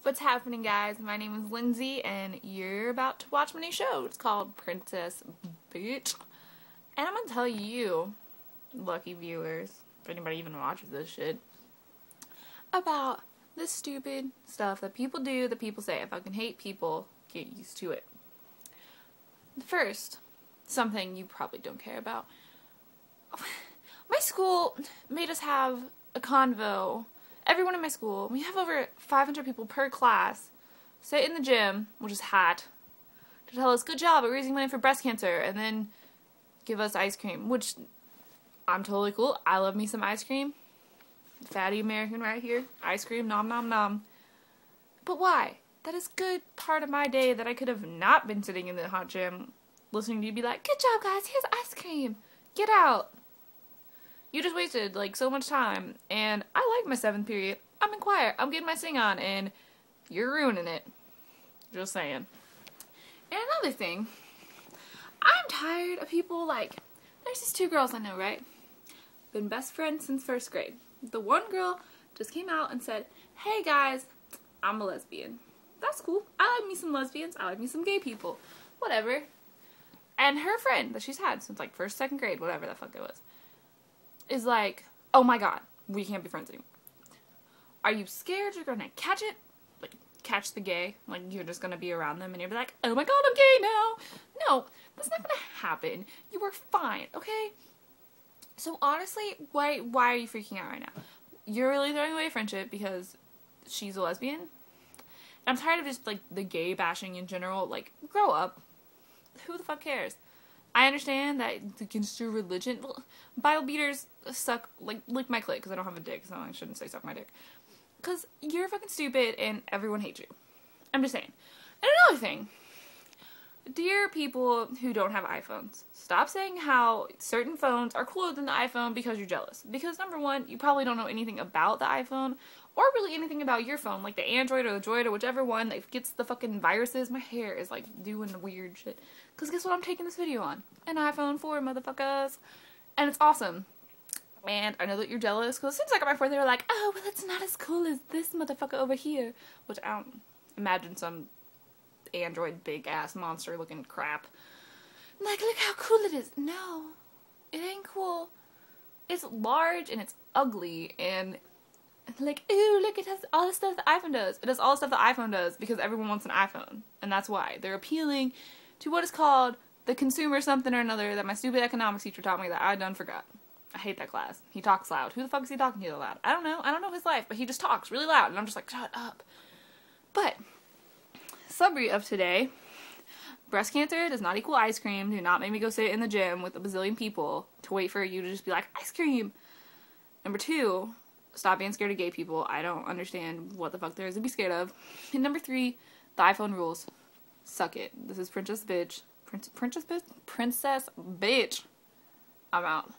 What's happening, guys? My name is Lindsay, and you're about to watch my new show. It's called Princess Bitch. And I'm gonna tell you, lucky viewers, if anybody even watches this shit, about the stupid stuff that people do, that people say. If I can hate people, get used to it. First, something you probably don't care about. My school made us have a convo. Everyone in my school, we have over 500 people per class, sit in the gym, which is hot, to tell us, good job at raising money for breast cancer, and then give us ice cream, which I'm totally cool. I love me some ice cream. Fatty American right here. Ice cream, nom nom nom. But why? That is good part of my day that I could have not been sitting in the hot gym listening to you be like, good job, guys, here's ice cream. Get out. You just wasted, like, so much time, and I like my 7th period. I'm in choir, I'm getting my sing on, and you're ruining it. Just saying. And another thing, I'm tired of people, like, there's these 2 girls I know, right? Been best friends since 1st grade. The one girl just came out and said, hey guys, I'm a lesbian. That's cool. I like me some lesbians, I like me some gay people. Whatever. And her friend that she's had since, like, 1st, 2nd grade, whatever the fuck it was, is like, oh my god, we can't be friends anymore. Are you scared you're gonna catch it? Like, catch the gay? Like, you're just gonna be around them and you'll be like, oh my god, I'm gay now. No, that's not gonna happen. You are fine, okay? So honestly, why are you freaking out right now? You're really throwing away friendship because she's a lesbian? I'm tired of just, like, the gay bashing in general. Like, grow up. Who the fuck cares? I understand that against your religion, well, Bible beaters suck, like, lick my clit, because I don't have a dick, so I shouldn't say suck my dick. Because you're fucking stupid, and everyone hates you. I'm just saying. And another thing, dear people who don't have iPhones, stop saying how certain phones are cooler than the iPhone because you're jealous. Because, number one, you probably don't know anything about the iPhone, or really anything about your phone, like the Android or the Droid or whichever one that gets the fucking viruses. My hair is, like, doing weird shit. Because guess what I'm taking this video on? An iPhone 4, motherfuckers. And it's awesome. And I know that you're jealous, because as soon as I got my 4th, they were like, oh, well, it's not as cool as this motherfucker over here. Which I don't imagine some Android big-ass monster-looking crap. Like, look how cool it is. No, it ain't cool. It's large, and it's ugly, and like, ooh, look, it has all the stuff the iPhone does. It does all the stuff the iPhone does because everyone wants an iPhone. And that's why. They're appealing to what is called the consumer something or another that my stupid economics teacher taught me that I done forgot. I hate that class. He talks loud. Who the fuck is he talking to loud? I don't know. I don't know his life, but he just talks really loud. And I'm just like, shut up. But, summary of today. Breast cancer does not equal ice cream. Do not make me go sit in the gym with a bazillion people to wait for you to just be like, ice cream. Number 2, stop being scared of gay people. I don't understand what the fuck there is to be scared of. And number 3, the iPhone rules. Suck it. This is Princess Bitch. Princess Bitch? I'm out.